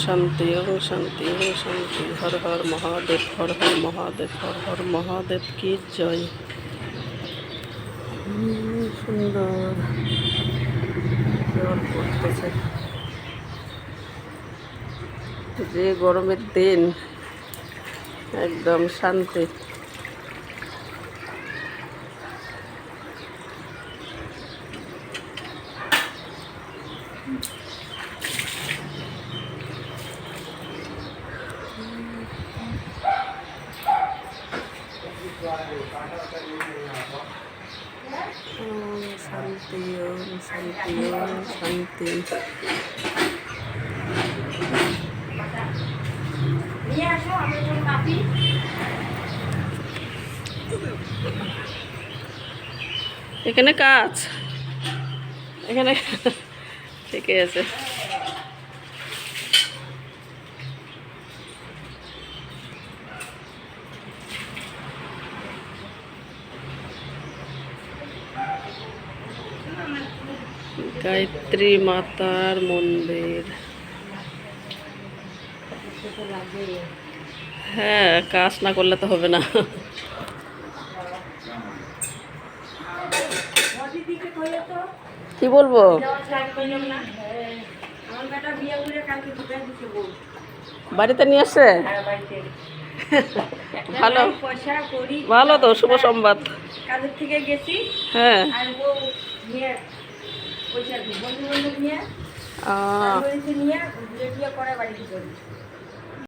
শান্তি, ওম শান্তি, ওম শান্তি। হর হর মহাদেব, হর হর মহাদেব, হর হর মহাদেব কি জয়। সুন্দর জল পড়তেছে। যে গরমের দিন একদম শান্তি। ওম শান্তি, ওম শান্তি, ওম শান্তি। এখানে কাজ, এখানে ঠিকই আছে। গায়ত্রী মাতার মন্দির। হ্যাঁ, কাজ না করলে তো হবে না। কি বলবো, বাড়িতে নিয়ে আসছে? ভালো ভালো তো, শুভ সংবাদ। কাজের থেকে গেছি, হ্যাঁ পয়সা বন্ধু বান্ধব নিয়ে করে বাড়িতে করি।